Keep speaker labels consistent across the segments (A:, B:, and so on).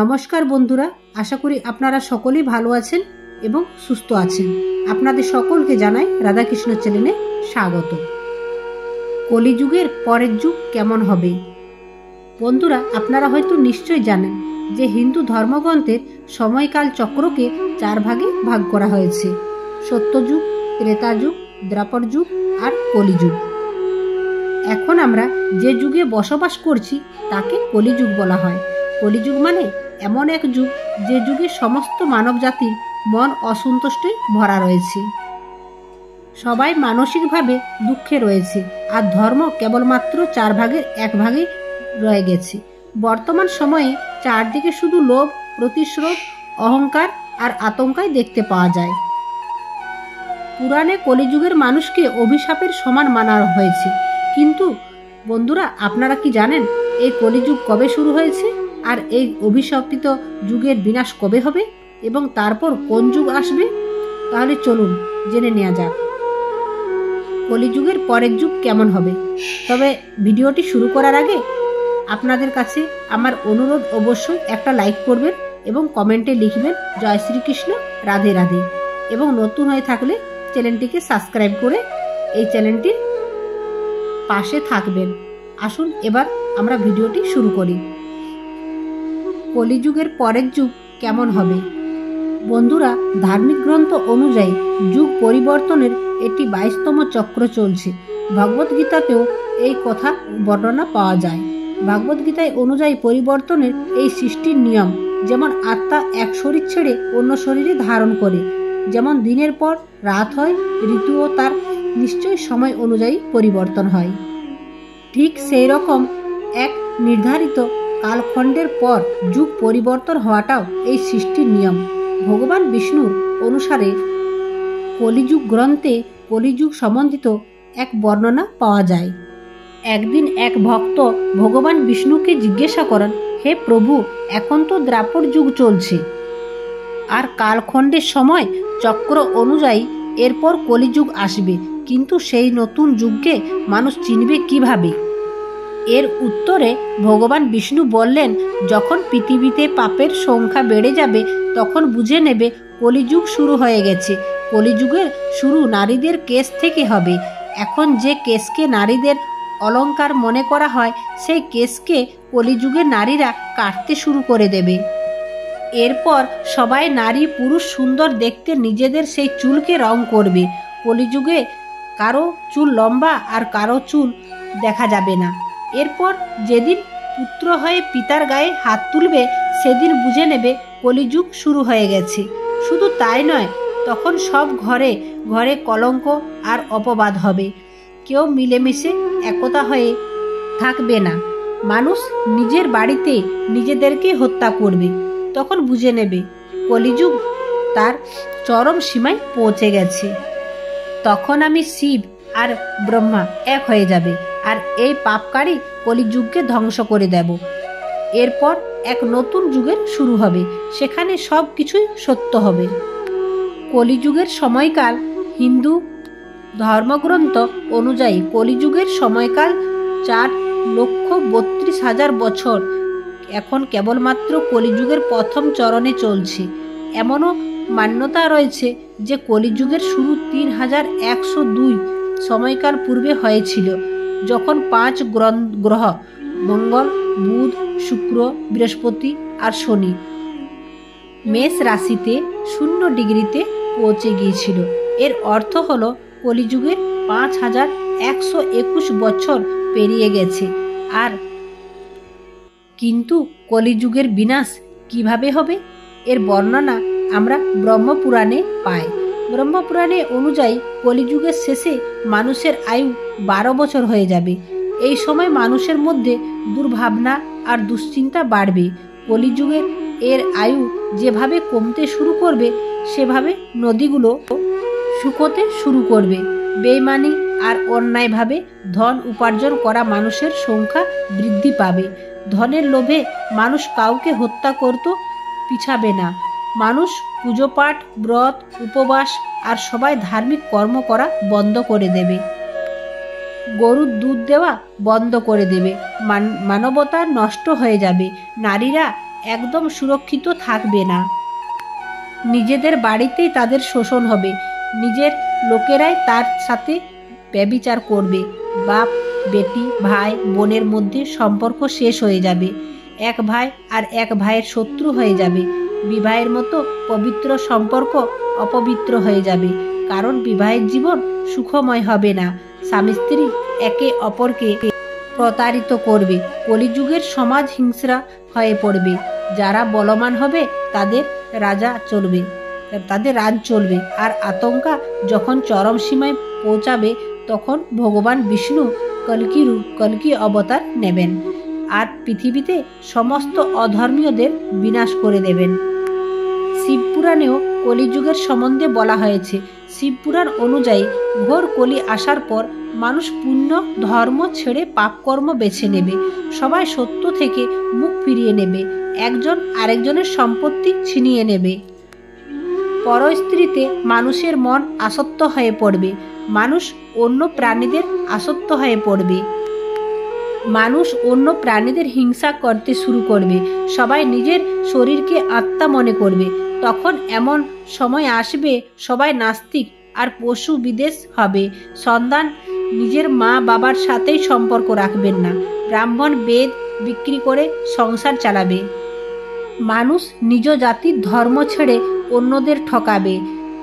A: নমস্কার বন্ধুরা, আশা করি আপনারা সকলেই ভালো আছেন এবং সুস্থ আছেন। আপনাদের সকলকে জানাই রাধাকৃষ্ণ চ্যানেলে স্বাগত। কলিযুগের পরের যুগ কেমন হবে? বন্ধুরা, আপনারা হয়তো নিশ্চয়ই জানেন যে হিন্দু ধর্মগ্রন্থের সময়কাল চক্রকে 4 ভাগে ভাগ করা হয়েছে: সত্যযুগ, ত্রেতা যুগ, দ্বাপর যুগ আর কলিযুগ। এখন আমরা যে যুগে বসবাস করছি তাকে কলিযুগ বলা হয়। কলিযুগ মানে এমন এক যুগ যে যুগে সমস্ত মানব জাতির মন অসন্তুষ্টে ভরা রয়েছে। সবাই মানসিকভাবে দুঃখে রয়েছে আর ধর্ম কেবলমাত্র 4 ভাগের 1 ভাগে রয়ে গেছে। বর্তমান সময়ে চারদিকে শুধু লোভ, প্রতিশোধ, অহংকার আর আতঙ্কাই দেখতে পাওয়া যায়। পুরাণে কলিযুগের মানুষকে অভিশাপের সমান মানা হয়েছে। কিন্তু বন্ধুরা, আপনারা কি জানেন এই কলিযুগ কবে শুরু হয়েছে আর এই অভিশপিত যুগের বিনাশ কবে হবে এবং তারপর কোন যুগ আসবে? তাহলে চলুন জেনে নেওয়া যাক কলিযুগের পরের যুগ কেমন হবে। তবে ভিডিওটি শুরু করার আগে আপনাদের কাছে আমার অনুরোধ, অবশ্যই একটা লাইক করবেন এবং কমেন্টে লিখবেন জয় শ্রীকৃষ্ণ, রাধে রাধে, এবং নতুন হয়ে থাকলে চ্যানেলটিকে সাবস্ক্রাইব করে এই চ্যানেলটির পাশে থাকবেন। আসুন এবার আমরা ভিডিওটি শুরু করি। কলিযুগের পরের যুগ কেমন হবে? বন্ধুরা, ধার্মিক গ্রন্থ অনুযায়ী যুগ পরিবর্তনের একটি 22তম চক্র চলছে। ভগবদ্গীতাতেও এই কথা বর্ণনা পাওয়া যায়। ভগবদ্গীতায় অনুযায়ী পরিবর্তনের এই সৃষ্টির নিয়ম, যেমন আত্মা এক শরীর ছেড়ে অন্য শরীরে ধারণ করে, যেমন দিনের পর রাত হয়, ঋতুও তার নিশ্চয় সময় অনুযায়ী পরিবর্তন হয়। ঠিক সেই রকম এক নির্ধারিত কালখণ্ডের পর যুগ পরিবর্তন হওয়াটাও এই সৃষ্টির নিয়ম। ভগবান বিষ্ণুর অনুসারে কলিযুগ গ্রন্থে কলিযুগ সম্বন্ধিত এক বর্ণনা পাওয়া যায়। একদিন এক ভক্ত ভগবান বিষ্ণুকে জিজ্ঞাসা করেন, হে প্রভু, এখন তো দ্বাপর যুগ চলছে আর কালখণ্ডের সময় চক্র অনুযায়ী এরপর কলিযুগ আসবে, কিন্তু সেই নতুন যুগকে মানুষ চিনবে কিভাবে? এর উত্তরে ভগবান বিষ্ণু বললেন, যখন পৃথিবীতে পাপের সংখ্যা বেড়ে যাবে তখন বুঝে নেবে কলিযুগ শুরু হয়ে গেছে। কলিযুগের শুরু নারীদের কেশ থেকে হবে। এখন যে কেশকে নারীদের অলংকার মনে করা হয়, সেই কেশকে কলিযুগের নারীরা কাটতে শুরু করে দেবে। এরপর সবাই নারী পুরুষ সুন্দর দেখতে নিজেদের সেই চুলকে রং করবে। কলিযুগে কারো চুল লম্বা আর কারো চুল দেখা যাবে না। এরপর যেদিন পুত্র হয়ে পিতার গায়ে হাত তুলবে সেদিন বুঝে নেবে কলিযুগ শুরু হয়ে গেছে। শুধু তাই নয়, তখন সব ঘরে ঘরে কলঙ্ক আর অপবাদ হবে। কেউ মিলেমিশে একতা হয়ে থাকবে না। মানুষ নিজের বাড়িতে নিজেদেরকে হত্যা করবে। তখন বুঝে নেবে কলিযুগ তার চরম সীমায় পৌঁছে গেছে। তখন আমি শিব আর ব্রহ্মা এক হয়ে যাবে আর এই পাপকারী কলিযুগকে ধ্বংস করে দেব। এরপর এক নতুন যুগের শুরু হবে, সেখানে সব কিছুই সত্য হবে। কলিযুগের সময়কাল হিন্দু ধর্মগ্রন্থ অনুযায়ী কলিযুগের সময়কাল 4,32,000 বছর। এখন কেবলমাত্র কলিযুগের প্রথম চরণে চলছে। এমনও মান্যতা রয়েছে যে কলিযুগের শুরু 3102 সময়কাল পূর্বে হয়েছিল, যখন 5 গ্রহ মঙ্গল, বুধ, শুক্র, বৃহস্পতি আর শনি মেষ রাশিতে 0 ডিগ্রিতে পৌঁছে গিয়েছিল। এর অর্থ হলো কলিযুগের 5121 বছর পেরিয়ে গেছে। আর কিন্তু কলিযুগের বিনাশ কিভাবে হবে? এর বর্ণনা আমরা ব্রহ্মপুরাণে পাই। ব্রহ্মপুরাণে অনুযায়ী কলিযুগের শেষে মানুষের আয়ু 12 বছর হয়ে যাবে। এই সময় মানুষের মধ্যে দুর্ভাবনা আর দুশ্চিন্তা বাড়বে। কলিযুগে এর আয়ু যেভাবে কমতে শুরু করবে, সেভাবে নদীগুলো শুকোতে শুরু করবে। বেইমানি আর অন্যায়ভাবে ধন উপার্জন করা মানুষের সংখ্যা বৃদ্ধি পাবে। ধনের লোভে মানুষ কাউকে হত্যা করতে পিছাবে না। মানুষ পুজোপাঠ, ব্রত, উপবাস আর সবাই ধার্মিক কর্ম করা বন্ধ করে দেবে। গরুর দুধ দেওয়া বন্ধ করে দেবে। মানবতা নষ্ট হয়ে যাবে। নারীরা একদম সুরক্ষিত থাকবে না। নিজেদের বাড়িতেই তাদের শোষণ হবে, নিজের লোকেরাই তার সাথে ব্যভিচার করবে, বাপ বেটি ভাই বোনের মধ্যে সম্পর্ক শেষ হয়ে যাবে, এক ভাই আর এক ভাইয়ের শত্রু হয়ে যাবে, বিবাহের মতো পবিত্র সম্পর্ক অপবিত্র হয়ে যাবে, কারণ বিবাহের জীবন সুখময় হবে না, স্বামী স্ত্রী একে অপরকে প্রতারিত করবে, কলিযুগের সমাজ হিংস্রা হয়ে পড়বে, যারা বলবান হবে তাদের রাজ চলবে, আর আতঙ্কা যখন চরম সীমায় পৌঁছাবে তখন ভগবান বিষ্ণু কল্কি অবতার নেবেন আর পৃথিবীতে সমস্ত অধর্মীয়দের বিনাশ করে দেবেন। শিবপুরাণেও কলিযুগের সম্বন্ধে বলা হয়েছে। শিবপুরাণ অনুযায়ী ঘোর কলি আসার পর মানুষ পুণ্য ধর্ম ছেড়ে পাপকর্ম বেছে নেবে, সবাই সত্য থেকে মুখ ফিরিয়ে নেবে, একজন আরেকজনের সম্পত্তি ছিনিয়ে নেবে, পরস্ত্রীতে মানুষের মন আসক্ত হয়ে পড়বে, মানুষ অন্য প্রাণীদের আসক্ত হয়ে পড়বে, মানুষ অন্য প্রাণীদের হিংসা করতে শুরু করবে, সবাই নিজের শরীরকে আত্মা মনে করবে, তখন এমন সময় আসবে সবাই নাস্তিক আর পশু বিদেশ হবে, সন্তান নিজের মা বাবার সাথেই সম্পর্ক রাখবেন না, ব্রাহ্মণ বেদ বিক্রি করে সংসার চালাবে, মানুষ নিজ জাতির ধর্ম ছেড়ে অন্যদের ঠকাবে,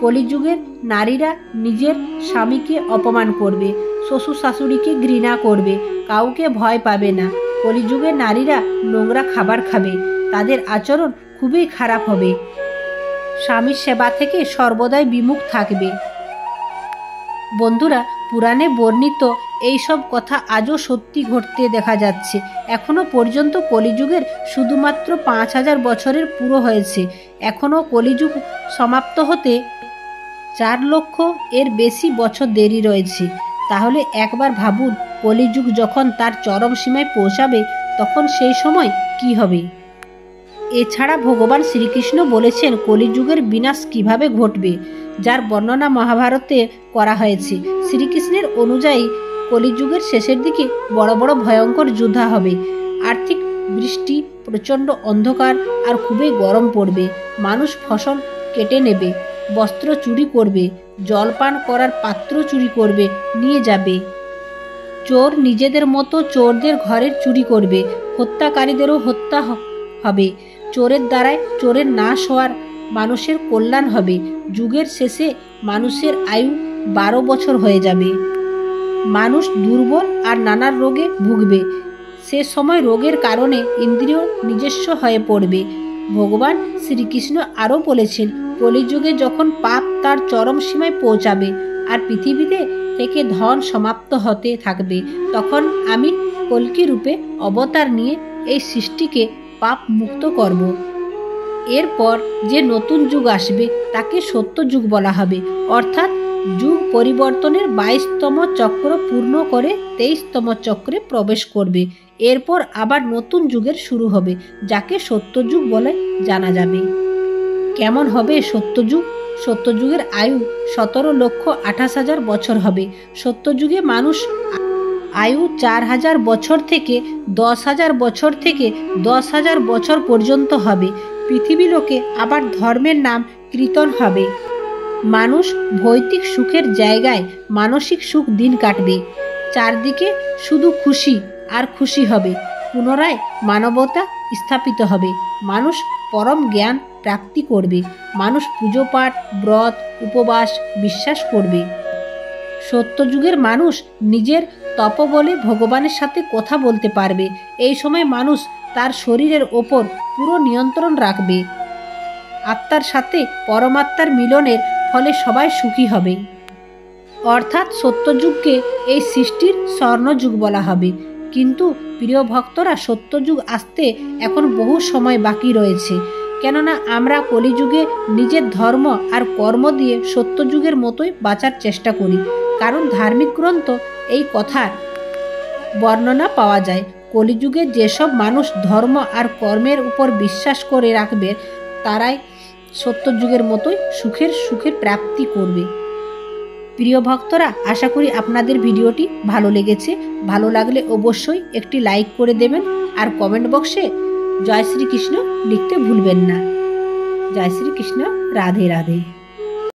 A: কলিযুগের নারীরা নিজের স্বামীকে অপমান করবে, শ্বশুর শাশুড়িকে ঘৃণা করবে, কাউকে ভয় পাবে না, কলিযুগের নারীরা নোংরা খাবার খাবে, তাদের আচরণ খুবই খারাপ হবে, স্বামীর সেবা থেকে সর্বদাই বিমুখ থাকবে। বন্ধুরা, পুরাণে বর্ণিত এই সব কথা আজও সত্যি ঘটতে দেখা যাচ্ছে। এখনো পর্যন্ত কলিযুগের শুধুমাত্র 5000 বছরের পুরো হয়েছে, এখনও কলিযুগ সমাপ্ত হতে 4 লক্ষ এর বেশি বছর দেরি রয়েছে। তাহলে একবার ভাবুন, কলিযুগ যখন তার চরম সীমায় পৌঁছাবে তখন সেই সময় কি হবে। এছাড়া ভগবান শ্রীকৃষ্ণ বলেছেন কলিযুগের বিনাশ কিভাবে ঘটবে, যার বর্ণনা মহাভারতে করা হয়েছে। শ্রীকৃষ্ণের অনুযায়ী কলিযুগের শেষের দিকে বড় বড় ভয়ঙ্কর যুদ্ধ হবে, আর্থিক বৃষ্টি, প্রচণ্ড অন্ধকার আর খুবই গরম পড়বে, মানুষ ফসল কেটে নেবে, বস্ত্র চুরি করবে, জলপান করার পাত্র চুরি করবে নিয়ে যাবে, চোর নিজেদের মতো চোরদের ঘরের চুরি করবে, হত্যাকারীদেরও হত্যা হবে, চোরের দ্বারায় চোরের নাশ হওয়ার মানুষের কল্যাণ হবে, যুগের শেষে মানুষের আয়ু 12 বছর হয়ে যাবে, মানুষ দুর্বল আর নানা রোগে ভুগবে, সে সময় রোগের কারণে ইন্দ্রিয় নিজস্ব হয়ে পড়বে। ভগবান শ্রীকৃষ্ণ আরও বলেছেন, কলিযুগে যখন পাপ তার চরম সীমায় পৌঁছাবে আর পৃথিবীতে থেকে ধন সমাপ্ত হতে থাকবে, তখন আমি কল্কি রূপে অবতার নিয়ে এই সৃষ্টিকে পাপ মুক্ত করব। এরপর যে নতুন যুগ আসবে তাকে সত্য যুগ বলা হবে, অর্থাৎ যুগ পরিবর্তনের 22তম চক্র পূর্ণ করে 23তম চক্রে প্রবেশ করবে। এরপর আবার নতুন যুগের শুরু হবে, যাকে সত্যযুগ বলে জানা যাবে। কেমন হবে সত্যযুগ? সত্যযুগের আয়ু 17,28,000 বছর হবে। সত্যযুগে মানুষ আয়ু 4000 বছর থেকে 10,000 বছর থেকে 10,000 বছর পর্যন্ত হবে। পৃথিবী লোকে আবার ধর্মের নাম কীর্তন হবে। মানুষ ভৌতিক সুখের জায়গায় মানসিক সুখ দিন কাটবে। চারদিকে শুধু খুশি আর খুশি হবে। পুনরায় মানবতা স্থাপিত হবে। মানুষ পরম জ্ঞান প্রাপ্তি করবে। মানুষ পুজো পাঠ, ব্রত, উপবাস বিশ্বাস করবে। সত্যযুগের মানুষ নিজের তপবলে ভগবানের সাথে কথা বলতে পারবে। এই সময় মানুষ তার শরীরের ওপর পুরো নিয়ন্ত্রণ রাখবে। আত্মার সাথে পরমাত্মার মিলনের ফলে সবাই সুখী হবে। অর্থাৎ সত্যযুগকে এই সৃষ্টির স্বর্ণযুগ বলা হবে। কিন্তু প্রিয় ভক্তরা, সত্যযুগ আসতে এখন বহু সময় বাকি রয়েছে। কেননা আমরা কলিযুগে নিজের ধর্ম আর কর্ম দিয়ে সত্যযুগের মতোই বাঁচার চেষ্টা করি। কারণ ধার্মিক গ্রন্থ এই কথার বর্ণনা পাওয়া যায়। কলিযুগে যেসব মানুষ ধর্ম আর কর্মের উপর বিশ্বাস করে রাখবে, তারাই সত্যযুগের মতোই সুখের প্রাপ্তি করবে। প্রিয় ভক্তরা, আশা করি আপনাদের ভিডিওটি ভালো লেগেছে। ভালো লাগলে অবশ্যই একটি লাইক করে দেবেন আর কমেন্ট বক্সে জয় শ্রীকৃষ্ণ লিখতে ভুলবেন না। জয় শ্রীকৃষ্ণ। রাধে রাধে।